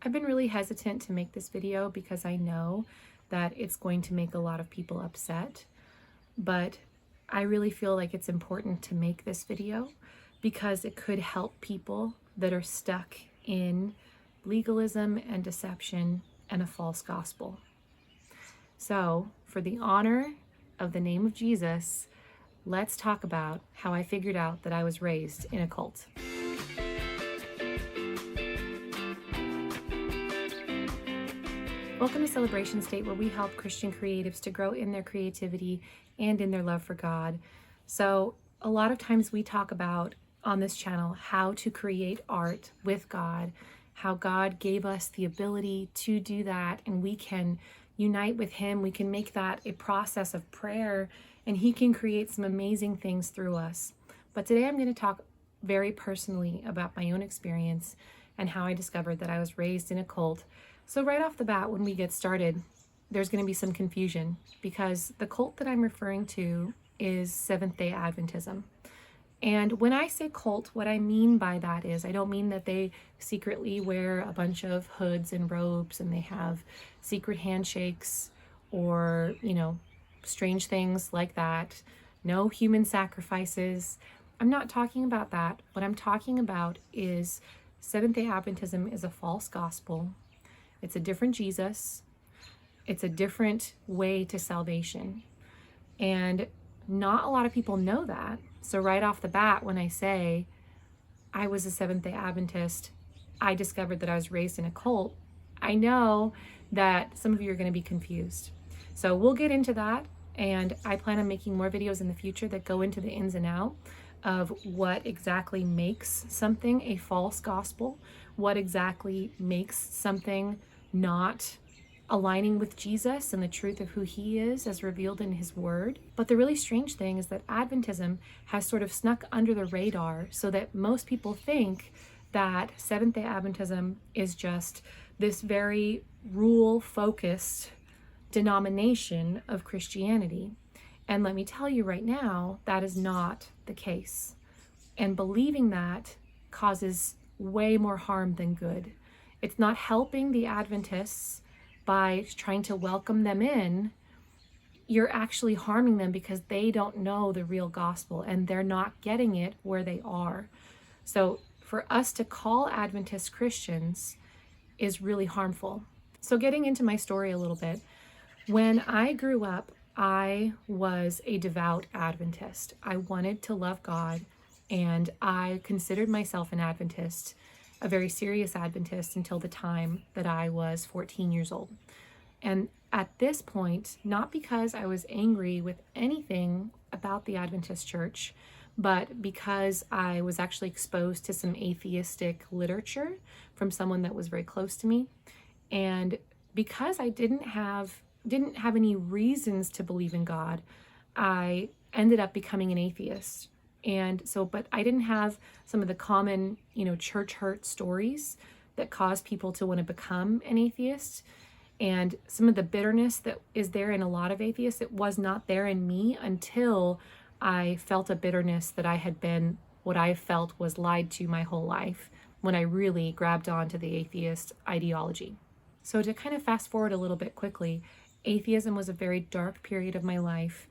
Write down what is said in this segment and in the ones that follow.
I've been really hesitant to make this video because I know that it's going to make a lot of people upset, but I really feel like it's important to make this video because it could help people that are stuck in legalism and deception and a false gospel. So, for the honor of the name of Jesus, let's talk about how I figured out that I was raised in a cult. Welcome to Celebration State, where we help Christian creatives to grow in their creativity and in their love for God. So a lot of times we talk about on this channel how to create art with God, how God gave us the ability to do that, and we can unite with Him. We can make that a process of prayer, and He can create some amazing things through us. But today I'm going to talk very personally about my own experience and how I discovered that I was raised in a cult. So right off the bat, when we get started, there's going to be some confusion because the cult that I'm referring to is Seventh-day Adventism. And when I say cult, what I mean by that is I don't mean that they secretly wear a bunch of hoods and robes and they have secret handshakes or, strange things like that. No human sacrifices. I'm not talking about that. What I'm talking about is Seventh-day Adventism is a false gospel. It's a different Jesus. It's a different way to salvation. And not a lot of people know that. So right off the bat, when I say I was a Seventh-day Adventist, I discovered that I was raised in a cult, I know that some of you are going to be confused. So we'll get into that. And I plan on making more videos in the future that go into the ins and out of what exactly makes something a false gospel, what exactly makes something not aligning with Jesus and the truth of who He is as revealed in His Word. But the really strange thing is that Adventism has sort of snuck under the radar so that most people think that Seventh-day Adventism is just this very rule-focused denomination of Christianity. And let me tell you right now, that is not the case. And believing that causes way more harm than good. It's not helping the Adventists by trying to welcome them in. You're actually harming them because they don't know the real gospel and they're not getting it where they are. So for us to call Adventist Christians is really harmful. So getting into my story a little bit, when I grew up, I was a devout Adventist. I wanted to love God, and I considered myself an Adventist, a very serious Adventist, until the time that I was 14 years old. And at this point, not because I was angry with anything about the Adventist church, but because I was actually exposed to some atheistic literature from someone that was very close to me. And because I didn't have any reasons to believe in God, I ended up becoming an atheist. And so, but I didn't have some of the common, church hurt stories that cause people to want to become an atheist. And some of the bitterness that is there in a lot of atheists, it was not there in me until I felt a bitterness that I had been, what I felt was lied to my whole life, when I really grabbed onto the atheist ideology. So to kind of fast forward a little bit quickly, atheism was a very dark period of my life.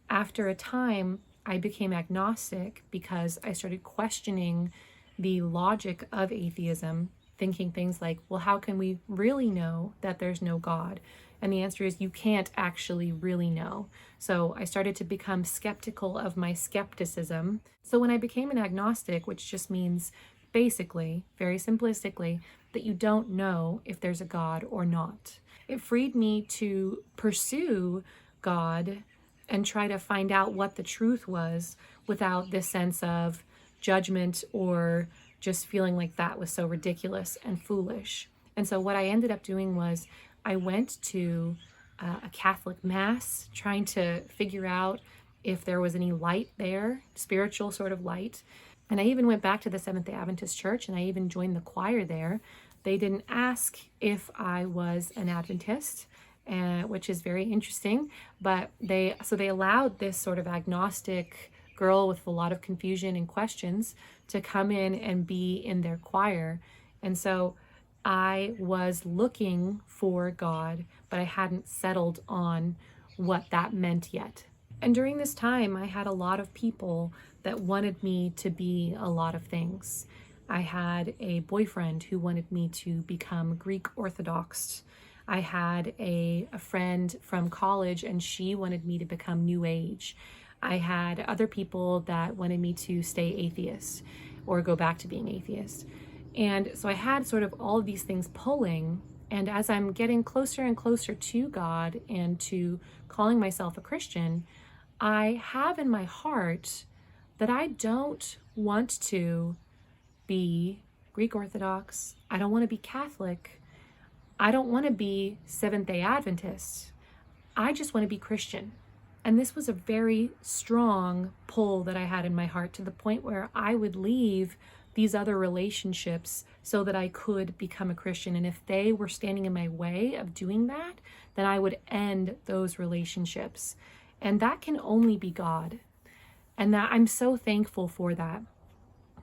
After a time, I became agnostic because I started questioning the logic of atheism, thinking things like, well, how can we really know that there's no God? And the answer is you can't actually really know. So I started to become skeptical of my skepticism. So when I became an agnostic, which just means basically, very simplistically, that you don't know if there's a God or not, it freed me to pursue God and try to find out what the truth was without this sense of judgment or just feeling like that was so ridiculous and foolish. And so what I ended up doing was I went to a Catholic mass trying to figure out if there was any light there, spiritual sort of light. And I even went back to the Seventh-day Adventist church and I even joined the choir there. They didn't ask if I was an Adventist, which is very interesting, but they allowed this sort of agnostic girl with a lot of confusion and questions to come in and be in their choir. And so I was looking for God, but I hadn't settled on what that meant yet. And during this time, I had a lot of people that wanted me to be a lot of things. I had a boyfriend who wanted me to become Greek Orthodox. I had a friend from college, and she wanted me to become New Age. I had other people that wanted me to stay atheist or go back to being atheist. And so I had sort of all of these things pulling. And as I'm getting closer and closer to God and to calling myself a Christian, I have in my heart that I don't want to be Greek Orthodox. I don't want to be Catholic. I don't want to be Seventh-day Adventist. I just want to be Christian. And this was a very strong pull that I had in my heart, to the point where I would leave these other relationships so that I could become a Christian. And if they were standing in my way of doing that, then I would end those relationships. And that can only be God. And that I'm so thankful for that.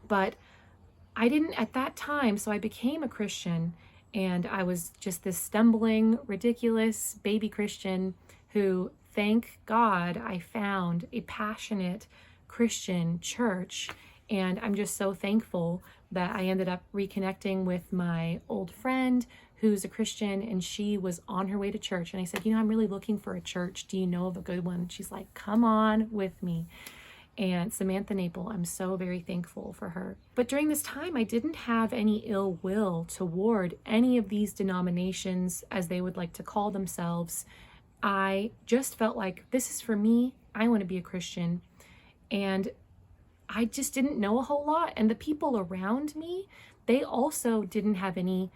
But I didn't at that time, so I became a Christian, and I was just this stumbling, ridiculous baby Christian who, thank God, I found a passionate Christian church. And I'm just so thankful that I ended up reconnecting with my old friend who's a Christian, and she was on her way to church. And I said, I'm really looking for a church. Do you know of a good one? And she's like, come on with me. And Samantha Naple, I'm so very thankful for her. But during this time, I didn't have any ill will toward any of these denominations, as they would like to call themselves. I just felt like, this is for me. I want to be a Christian. And I just didn't know a whole lot. And the people around me, they also didn't have any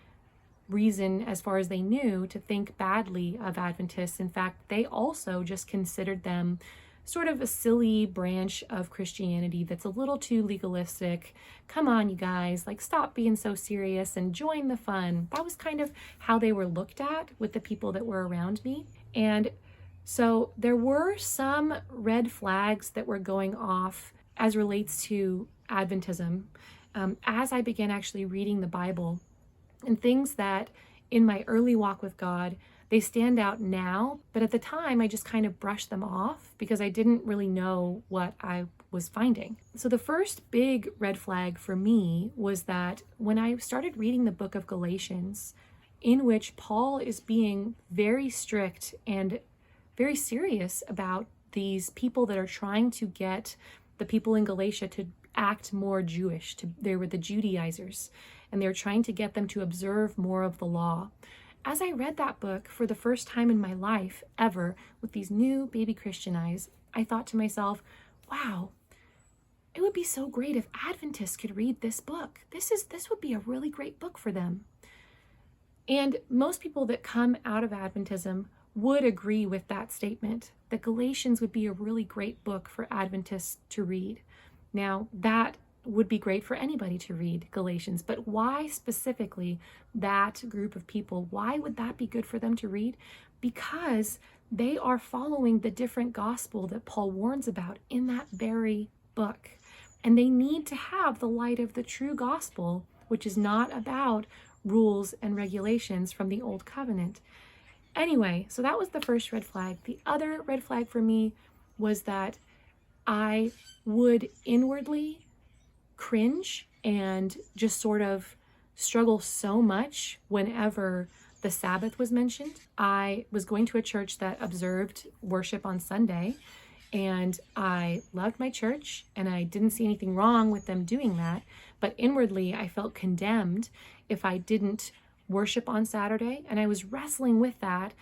reason, as far as they knew, to think badly of Adventists. In fact, they also just considered them sort of a silly branch of Christianity that's a little too legalistic. Come on, you guys, like, stop being so serious and join the fun. That was kind of how they were looked at with the people that were around me. And so there were some red flags that were going off as relates to Adventism as I began actually reading the Bible, and things that in my early walk with God, they stand out now, but at the time I just kind of brushed them off because I didn't really know what I was finding. So the first big red flag for me was that when I started reading the book of Galatians, in which Paul is being very strict and very serious about these people that are trying to get the people in Galatia to act more Jewish. They were the Judaizers, and they were trying to get them to observe more of the law. As I read that book for the first time in my life ever with these new baby Christian eyes, I thought to myself, wow, it would be so great if Adventists could read this book. This would be a really great book for them. And most people that come out of Adventism would agree with that statement, that Galatians would be a really great book for Adventists to read. Now, that would be great for anybody to read Galatians, but why specifically that group of people? Why would that be good for them to read? Because they are following the different gospel that Paul warns about in that very book. And they need to have the light of the true gospel, which is not about rules and regulations from the old covenant. Anyway, so that was the first red flag. The other red flag for me was that I would inwardly cringe and just sort of struggle so much whenever the Sabbath was mentioned. I was going to a church that observed worship on Sunday, and I loved my church, and I didn't see anything wrong with them doing that, but inwardly I felt condemned if I didn't worship on Saturday, and I was wrestling with that.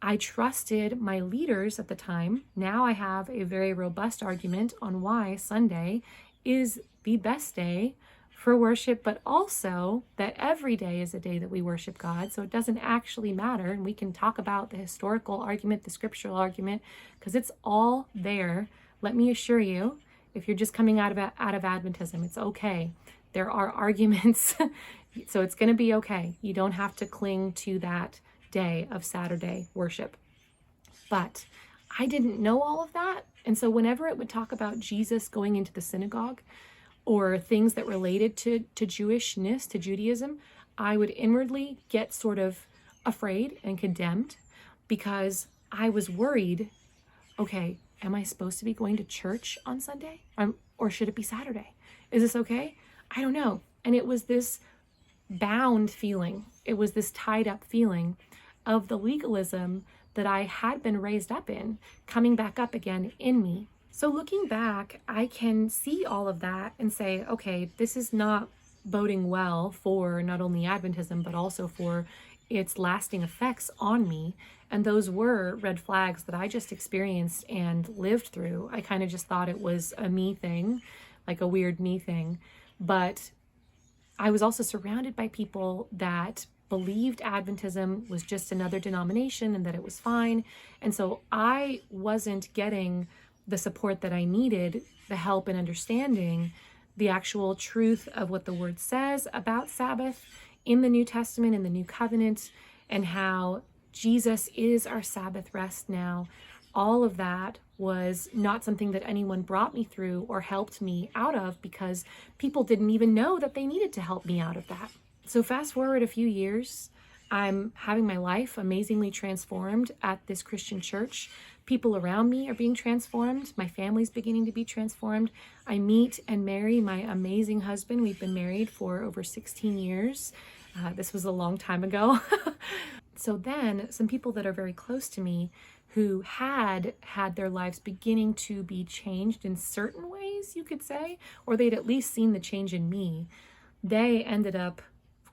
I trusted my leaders at the time. Now I have a very robust argument on why Sunday is the best day for worship, but also that every day is a day that we worship God. So it doesn't actually matter. And we can talk about the historical argument, the scriptural argument, because it's all there. Let me assure you, if you're just coming out of Adventism, it's okay. There are arguments, so it's going to be okay. You don't have to cling to that day of Saturday worship. But I didn't know all of that. And so whenever it would talk about Jesus going into the synagogue or things that related to Jewishness, to Judaism, I would inwardly get sort of afraid and condemned because I was worried, okay, am I supposed to be going to church on Sunday? Or should it be Saturday? Is this okay? I don't know. And it was this bound feeling. It was this tied up feeling of the legalism that I had been raised up in, coming back up again in me. So looking back, I can see all of that and say, okay, this is not boding well for not only Adventism, but also for its lasting effects on me. And those were red flags that I just experienced and lived through. I kind of just thought it was a me thing, like a weird me thing. But I was also surrounded by people that believed Adventism was just another denomination and that it was fine. And so I wasn't getting the support that I needed, the help and understanding the actual truth of what the word says about Sabbath in the New Testament, in the New Covenant, and how Jesus is our Sabbath rest now. All of that was not something that anyone brought me through or helped me out of, because people didn't even know that they needed to help me out of that. So fast forward a few years, I'm having my life amazingly transformed at this Christian church. People around me are being transformed. My family's beginning to be transformed. I meet and marry my amazing husband. We've been married for over 16 years. This was a long time ago. So then some people that are very close to me who had their lives beginning to be changed in certain ways, you could say, or they'd at least seen the change in me, they ended up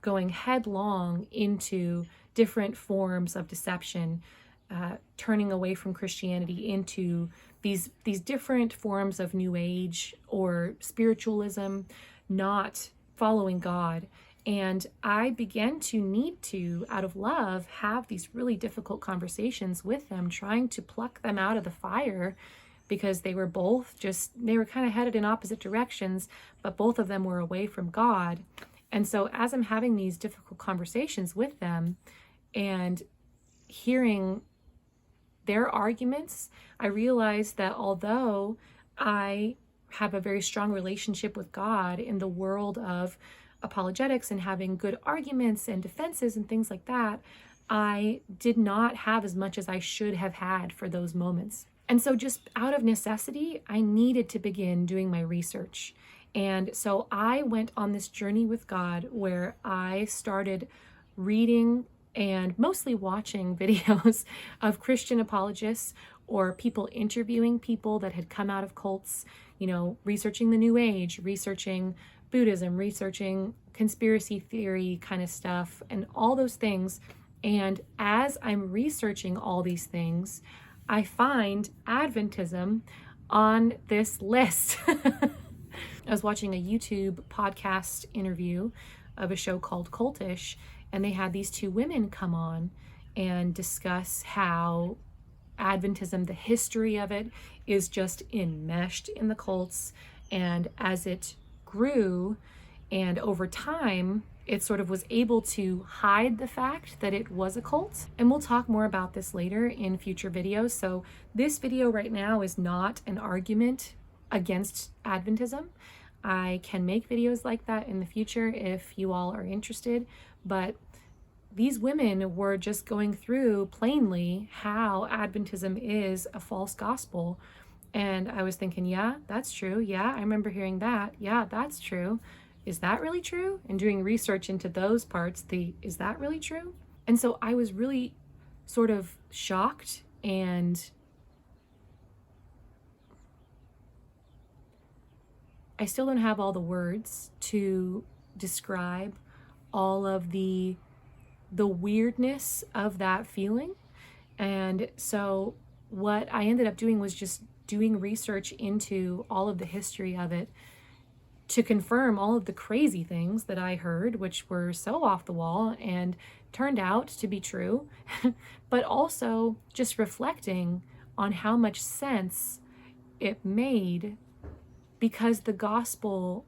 going headlong into different forms of deception, turning away from Christianity into these different forms of New Age or spiritualism, not following God. And I began to need to, out of love, have these really difficult conversations with them, trying to pluck them out of the fire, because they were kind of headed in opposite directions, but both of them were away from God. And so as I'm having these difficult conversations with them and hearing their arguments, I realized that although I have a very strong relationship with God in the world of apologetics and having good arguments and defenses and things like that, I did not have as much as I should have had for those moments. And so just out of necessity, I needed to begin doing my research. And so I went on this journey with God where I started reading and mostly watching videos of Christian apologists or people interviewing people that had come out of cults, researching the New Age, researching Buddhism, researching conspiracy theory kind of stuff, and all those things. And as I'm researching all these things, I find Adventism on this list. I was watching a YouTube podcast interview of a show called Cultish, and they had these two women come on and discuss how Adventism, the history of it, is just enmeshed in the cults. And as it grew and over time, it sort of was able to hide the fact that it was a cult. And we'll talk more about this later in future videos. So this video right now is not an argument against Adventism. I can make videos like that in the future if you all are interested, but these women were just going through plainly how Adventism is a false gospel. And I was thinking, yeah, that's true. Yeah, I remember hearing that. Yeah, that's true. Is that really true? And doing research into those parts, is that really true? And so I was really sort of shocked, and I still don't have all the words to describe all of the weirdness of that feeling. And so what I ended up doing was just doing research into all of the history of it to confirm all of the crazy things that I heard, which were so off the wall and turned out to be true, but also just reflecting on how much sense it made, because the gospel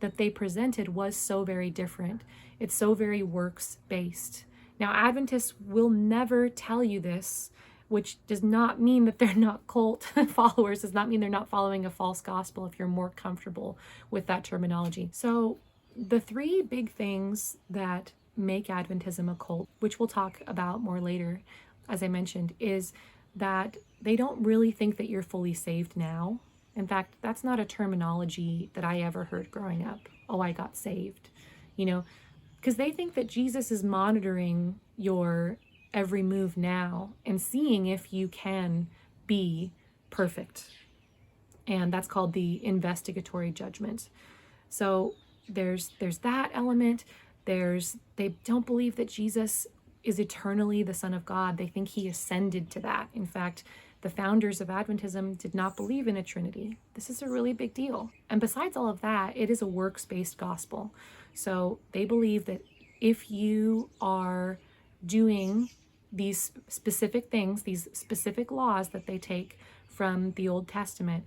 that they presented was so very different. It's so very works-based. Now, Adventists will never tell you this, which does not mean that they're not cult followers, does not mean they're not following a false gospel if you're more comfortable with that terminology. So the three big things that make Adventism a cult, which we'll talk about more later, as I mentioned, is that they don't really think that you're fully saved now. In fact, that's not a terminology that I ever heard growing up. Oh, I got saved, because they think that Jesus is monitoring your every move now and seeing if you can be perfect. And that's called the investigatory judgment. So there's that element. They don't believe that Jesus is eternally the Son of God. They think he ascended to that. In fact, the founders of Adventism did not believe in a Trinity. This is a really big deal. And besides all of that, it is a works-based gospel. So they believe that if you are doing these specific things, these specific laws that they take from the Old Testament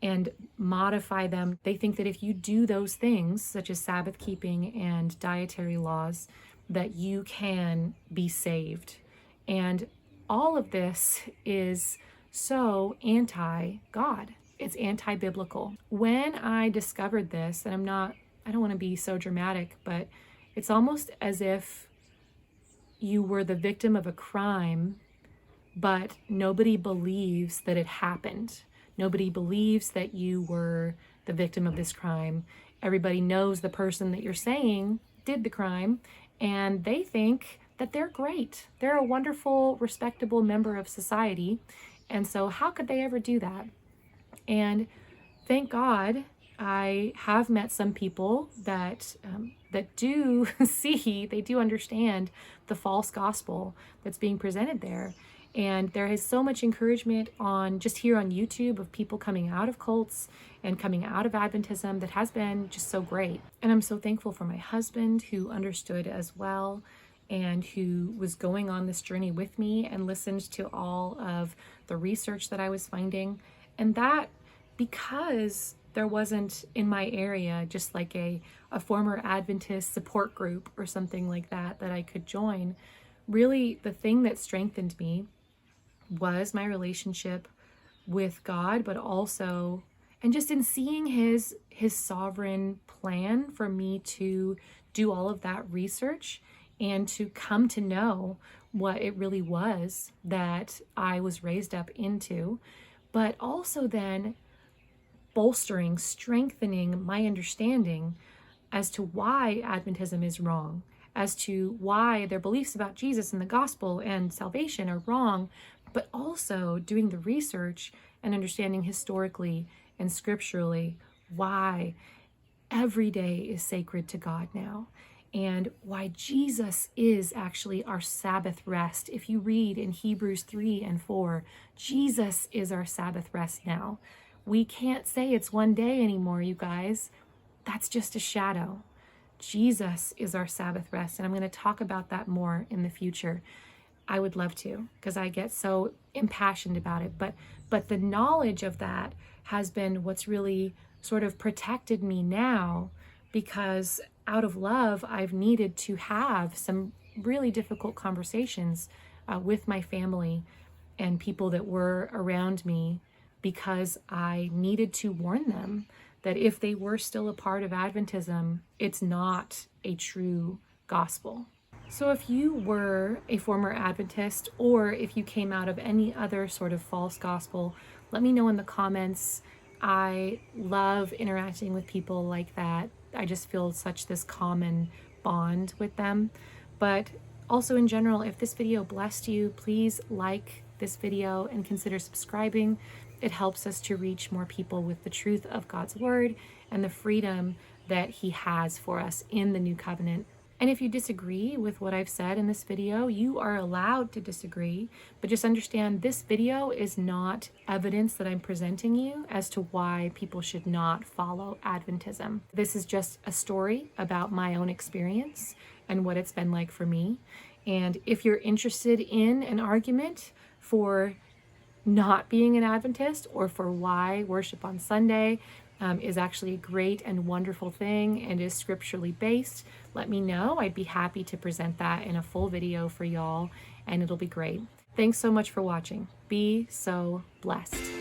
and modify them, they think that if you do those things, such as Sabbath keeping and dietary laws, that you can be saved. And all of this is so anti-God. It's anti-biblical. When I discovered this, and I don't want to be so dramatic, but it's almost as if you were the victim of a crime, but nobody believes that it happened. Nobody believes that you were the victim of this crime. Everybody knows the person that you're saying did the crime, and they think that they're great. They're a wonderful, respectable member of society. And so how could they ever do that? And thank God I have met some people that do they do understand the false gospel that's being presented there. And there is so much encouragement just here on YouTube of people coming out of cults and coming out of Adventism that has been just so great. And I'm so thankful for my husband, who understood as well and who was going on this journey with me and listened to all of the research that I was finding. And that, because there wasn't in my area just like a former Adventist support group or something like that I could join, really the thing that strengthened me was my relationship with God, but also, and just in seeing his sovereign plan for me to do all of that research and to come to know what it really was that I was raised up into, but also then bolstering, strengthening my understanding as to why Adventism is wrong, as to why their beliefs about Jesus and the gospel and salvation are wrong, but also doing the research and understanding historically and scripturally why every day is sacred to God now, and why Jesus is actually our Sabbath rest. If you read in Hebrews 3 and 4, Jesus is our Sabbath rest now. We can't say it's one day anymore, you guys. That's just a shadow. Jesus is our Sabbath rest, and I'm going to talk about that more in the future. I would love to, because I get so impassioned about it. But the knowledge of that has been what's really sort of protected me now, because out of love, I've needed to have some really difficult conversations with my family and people that were around me, because I needed to warn them that if they were still a part of Adventism, it's not a true gospel. So if you were a former Adventist, or if you came out of any other sort of false gospel, let me know in the comments. I love interacting with people like that. I just feel such this common bond with them. But also in general, if this video blessed you, please like this video and consider subscribing. It helps us to reach more people with the truth of God's word and the freedom that he has for us in the new covenant. And if you disagree with what I've said in this video, you are allowed to disagree, but just understand this video is not evidence that I'm presenting you as to why people should not follow Adventism. This is just a story about my own experience and what it's been like for me. And if you're interested in an argument for not being an Adventist, or for why worship on Sunday is actually a great and wonderful thing and is scripturally based, let me know. I'd be happy to present that in a full video for y'all, and it'll be great. Thanks so much for watching. Be so blessed.